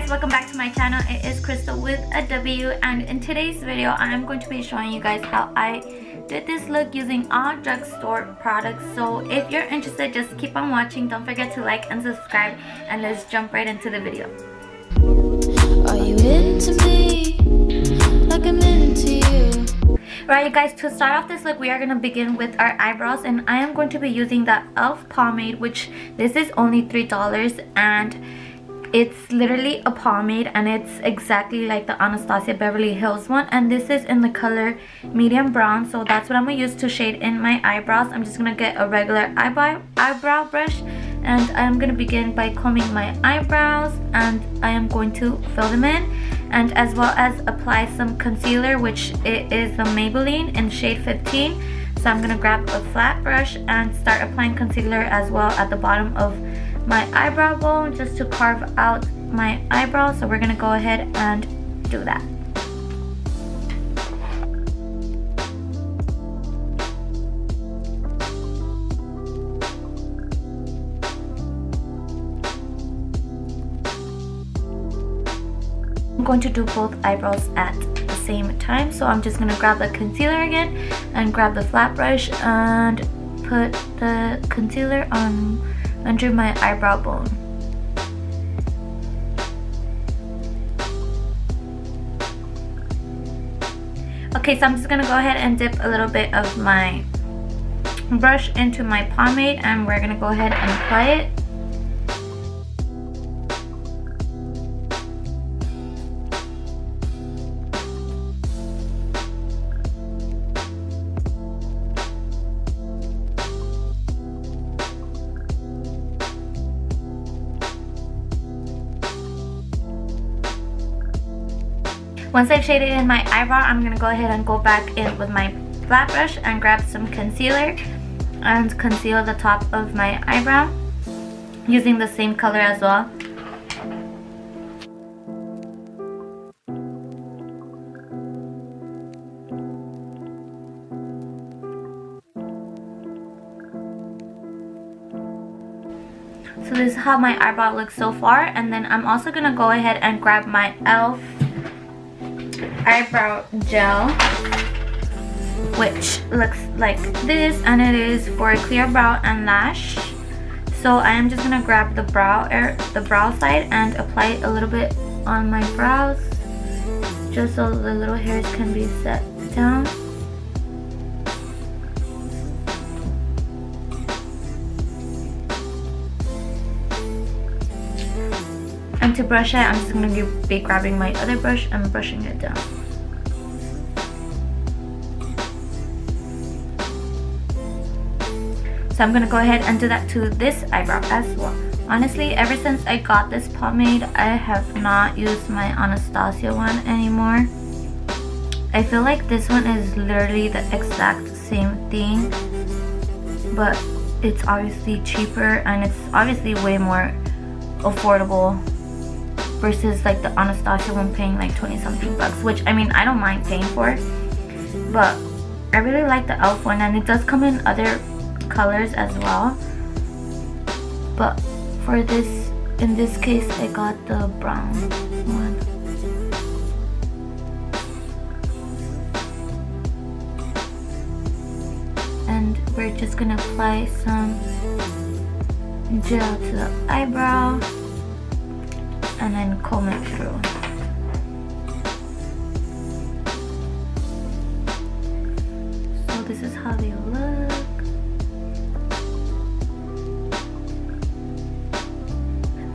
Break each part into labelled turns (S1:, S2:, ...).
S1: guys, welcome back to my channel. It is Cwistaal with a W, and in today's video I am going to be showing you guys how I did this look using all drugstore products. So if you're interested, just keep on watching. Don't forget to like and subscribe, and let's jump right into the video.
S2: Are you into me like I'm into you?
S1: Right, you guys, to start off this look, we are going to begin with our eyebrows, and I am going to be using the e.l.f. pomade, which this is only $3, and it's literally a pomade, and it's exactly like the Anastasia Beverly Hills one, and this is in the color medium brown. So that's what I'm going to use to shade in my eyebrows. I'm just going to get a regular eyebrow brush, and I'm going to begin by combing my eyebrows, and I am going to fill them in, and as well as apply some concealer, which it is the Maybelline in shade 15. So I'm going to grab a flat brush and start applying concealer as well at the bottom of my eyebrow bone, just to carve out my eyebrows. So we're going to go ahead and do that. I'm going to do both eyebrows at the same time, so I'm just going to grab the concealer again and grab the flat brush and put the concealer on under my eyebrow bone. Okay, so I'm just going to go ahead and dip a little bit of my brush into my pomade, and we're going to go ahead and apply it. Once I've shaded in my eyebrow, I'm going to go ahead and go back in with my flat brush and grab some concealer and conceal the top of my eyebrow using the same color as well. So this is how my eyebrow looks so far, and then I'm also going to go ahead and grab my e.l.f. eyebrow gel, which looks like this, and it is for a clear brow and lash. So I am just gonna grab the brow side and apply it a little bit on my brows, just so the little hairs can be set down. And to brush it, I'm just going to be grabbing my other brush and brushing it down. So I'm going to go ahead and do that to this eyebrow as well. Honestly, ever since I got this pomade, I have not used my Anastasia one anymore. I feel like this one is literally the exact same thing, but it's obviously cheaper, and it's obviously way more affordable versus like the Anastasia one paying like 20 something bucks, which I mean I don't mind paying for, but I really like the e.l.f. one, and it does come in other colors as well, but for this, in this case, I got the brown one. And we're just gonna apply some gel to the eyebrow and then comb it through. So this is how they look.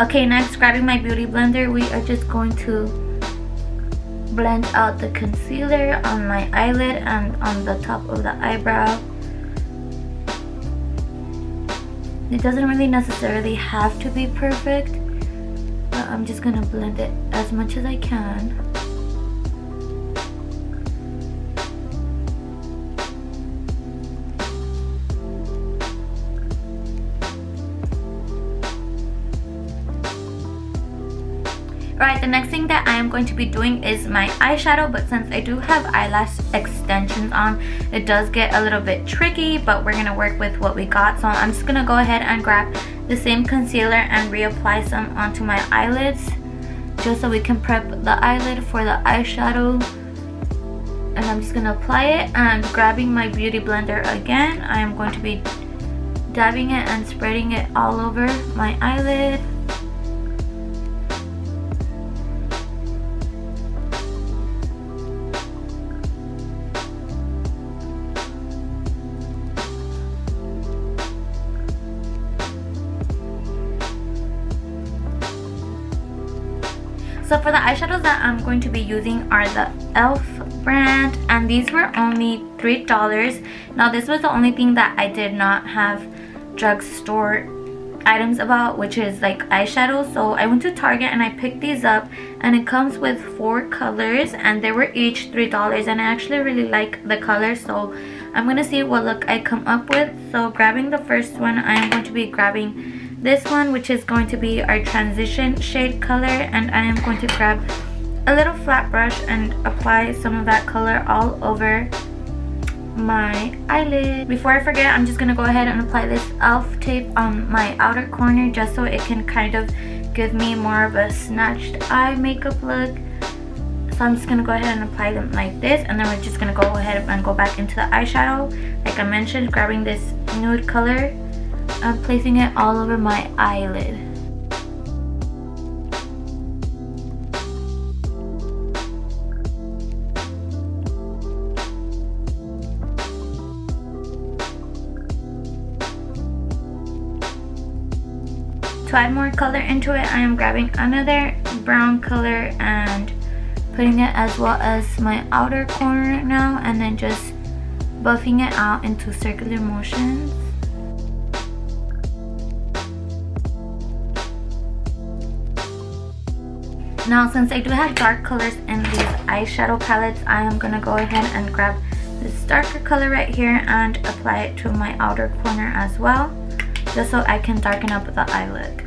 S1: Okay, next, grabbing my beauty blender, we are just going to blend out the concealer on my eyelid and on the top of the eyebrow. It doesn't really necessarily have to be perfect, but I'm just gonna blend it as much as I can. Right, the next thing that I am going to be doing is my eyeshadow, but since I do have eyelash extensions on, it does get a little bit tricky, but we're gonna work with what we got. So I'm just gonna go ahead and grab the same concealer and reapply some onto my eyelids. just so we can prep the eyelid for the eyeshadow. And I'm just gonna apply it, and grabbing my beauty blender again, I am going to be dabbing it and spreading it all over my eyelid. So for the eyeshadows that I'm going to be using are the e.l.f. brand, and these were only $3. Now this was the only thing that I did not have drugstore items about, which is like eyeshadow. So I went to Target and I picked these up, and it comes with 4 colors and they were each $3, and I actually really like the colors, so I'm gonna see what look I come up with. So grabbing the first one, I am going to be grabbing this one, which is going to be our transition shade color, and I am going to grab a little flat brush and apply some of that color all over my eyelid. Before I forget, I'm just gonna go ahead and apply this e.l.f. tape on my outer corner, just so it can kind of give me more of a snatched eye makeup look. So I'm just gonna go ahead and apply them like this, and then we're just gonna go ahead and go back into the eyeshadow. Like I mentioned, grabbing this nude color, I'm placing it all over my eyelid. To add more color into it, I am grabbing another brown color and putting it as well as my outer corner now, and then just buffing it out into circular motions. Now since I do have dark colors in these eyeshadow palettes, I am going to go ahead and grab this darker color right here and apply it to my outer corner as well, just so I can darken up the eye look.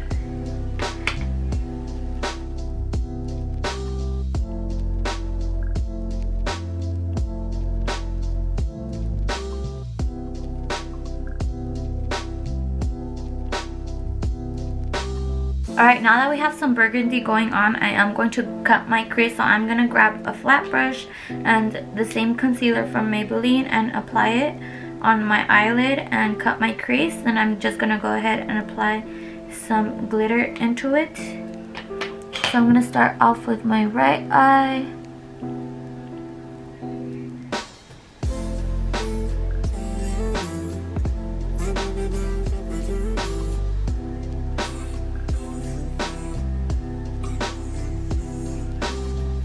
S1: Alright, now that we have some burgundy going on, I am going to cut my crease. So I'm going to grab a flat brush and the same concealer from Maybelline and apply it on my eyelid and cut my crease. Then I'm just going to go ahead and apply some glitter into it. So I'm going to start off with my right eye.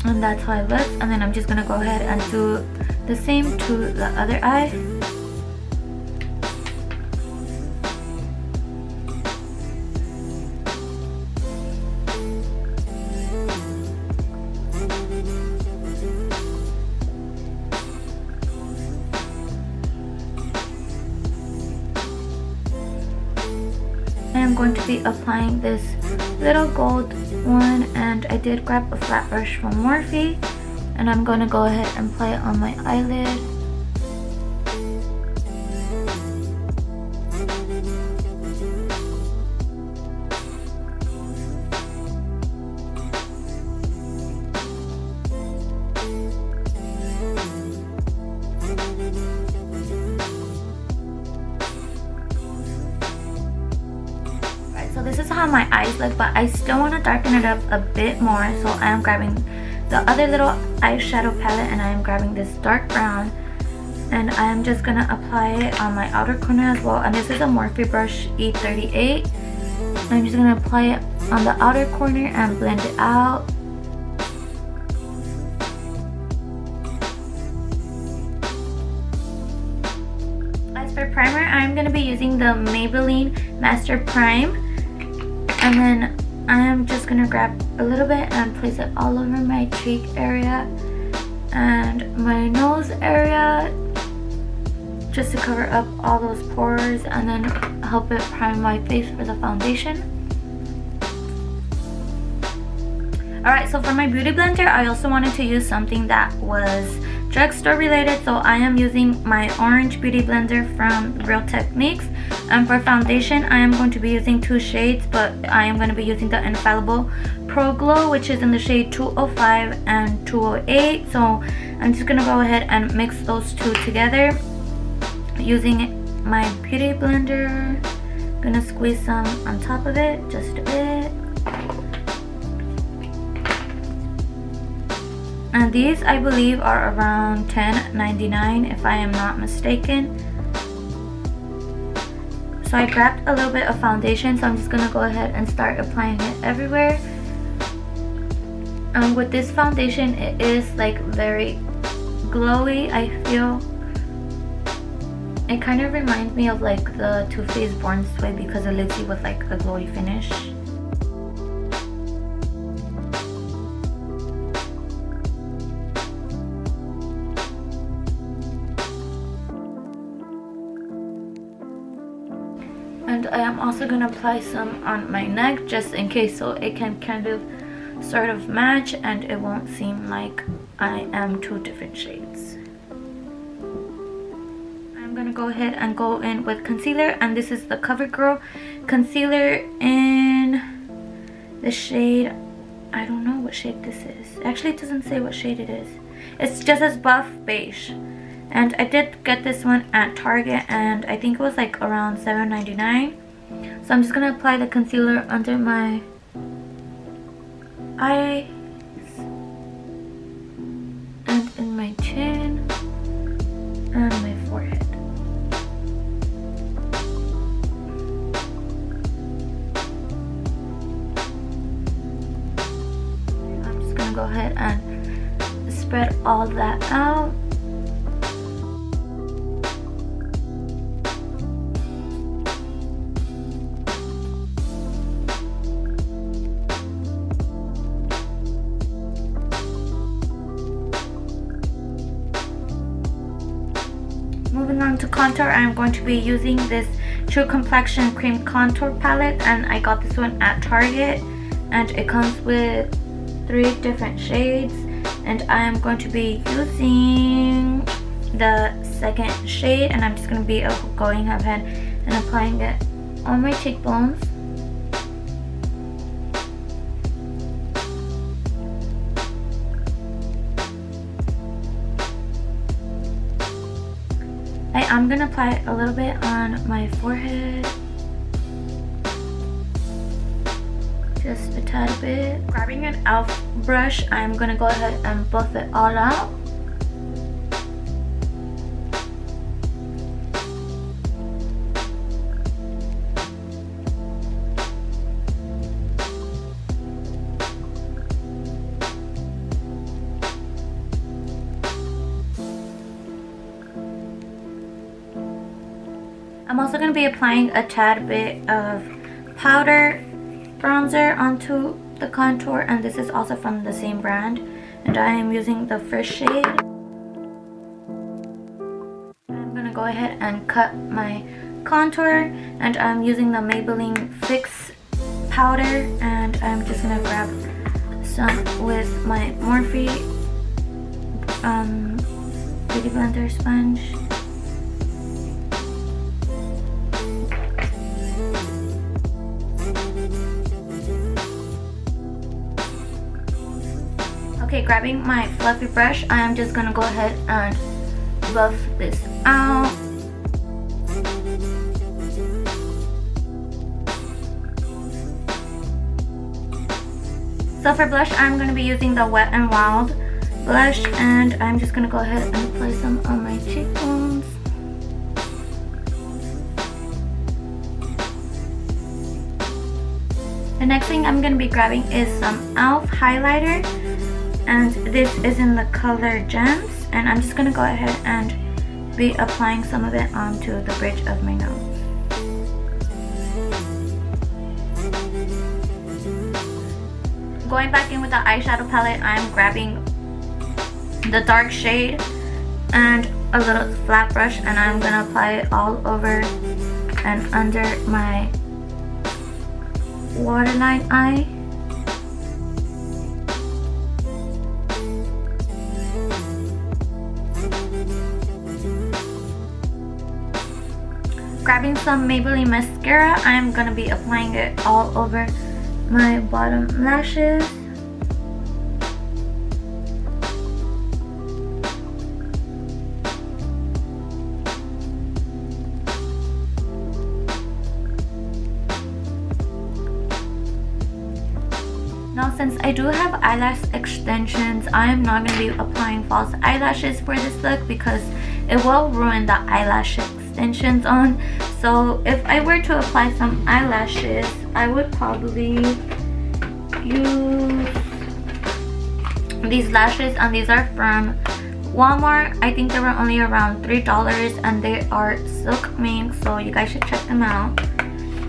S1: And that's how it looks, and then I'm just gonna go ahead and do the same to the other eye. And I'm going to be applying this little gold one, and I did grab a flat brush from Morphe, and I'm going to go ahead and apply it on my eyelid. So this is how my eyes look, but I still want to darken it up a bit more, so I am grabbing the other little eyeshadow palette, and I am grabbing this dark brown, and I am just gonna apply it on my outer corner as well. And this is a Morphe brush E38. I'm just gonna apply it on the outer corner and blend it out. As for primer, I'm gonna be using the Maybelline Master Prime. And then I am just gonna grab a little bit and place it all over my cheek area and my nose area, just to cover up all those pores and then help it prime my face for the foundation. Alright, so for my beauty blender, I also wanted to use something that was drugstore related, so I am using my orange beauty blender from Real Techniques. And for foundation, I am going to be using 2 shades, but I am going to be using the Infallible Pro Glow, which is in the shade 205 and 208. So I'm just going to go ahead and mix those two together using my beauty blender. I'm going to squeeze some on top of it, just a bit. And these, I believe, are around $10.99 if I am not mistaken. So I grabbed a little bit of foundation, so I'm just going to go ahead and start applying it everywhere. And with this foundation, it is like very glowy, I feel. It kind of reminds me of like the Too Faced Born This Way because it leaves you with like a glowy finish. And I am also going to apply some on my neck just in case, so it can kind of sort of match and it won't seem like I am 2 different shades. I'm going to go ahead and go in with concealer, and this is the CoverGirl concealer in the shade, I don't know what shade this is. Actually, it doesn't say what shade it is. It's just as buff beige. And I did get this one at Target, and I think it was like around $7.99. So I'm just going to apply the concealer under my eyes and in my chin and my forehead. I'm just going to go ahead and spread all that out. Moving on to contour, I'm going to be using this True Complexion Cream Contour Palette, and I got this one at Target, and it comes with 3 different shades, and I am going to be using the 2nd shade, and I'm just going to be going ahead and applying it on my cheekbones. I'm going to apply it a little bit on my forehead. Just a tad bit. Grabbing an e.l.f. brush, I'm going to go ahead and buff it all out. I'm also going to be applying a tad bit of powder bronzer onto the contour, and this is also from the same brand, and I am using the first shade. I'm going to go ahead and cut my contour, and I'm using the Maybelline Fix powder, and I'm just going to grab some with my Morphe beauty blender sponge. Okay, grabbing my fluffy brush, I am just gonna go ahead and buff this out. So for blush, I'm gonna be using the Wet n Wild blush, and I'm just gonna go ahead and apply some on my cheekbones. The next thing I'm gonna be grabbing is some e.l.f. highlighter. And this is in the color Gems, and I'm just going to go ahead and be applying some of it onto the bridge of my nose. Going back in with the eyeshadow palette, I'm grabbing the dark shade and a little flat brush, and I'm going to apply it all over and under my waterline eye. grabbing some Maybelline mascara. I'm gonna be applying it all over my bottom lashes. Now, since I do have eyelash extensions, I am not going to be applying false eyelashes for this look because it will ruin the eyelash extensions on. So if I were to apply some eyelashes, I would probably use these lashes, and these are from Walmart. I think they were only around $3 and they are silk mink, so you guys should check them out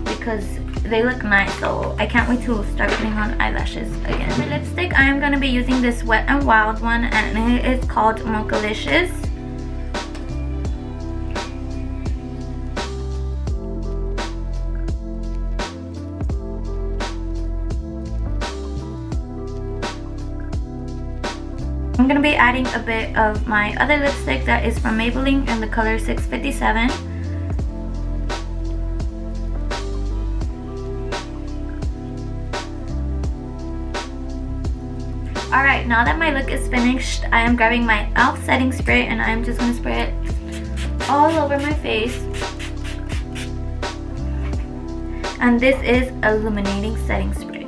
S1: because they look nice. So I can't wait to start putting on eyelashes again. For lipstick, I am going to be using this Wet n Wild one, and it is called Mochalicious. I'm going to be adding a bit of my other lipstick that is from Maybelline in the color 657. Alright, now that my look is finished, I am grabbing my e.l.f. setting spray and I'm just going to spray it all over my face. And this is illuminating setting spray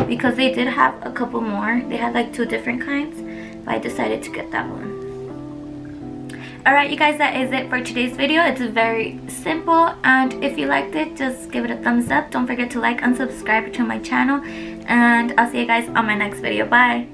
S1: because they did have a couple more. They had like 2 different kinds, but I decided to get that one. Alright, you guys, that is it for today's video. It's very simple, and if you liked it, just give it a thumbs up. Don't forget to like and subscribe to my channel, and I'll see you guys on my next video. Bye!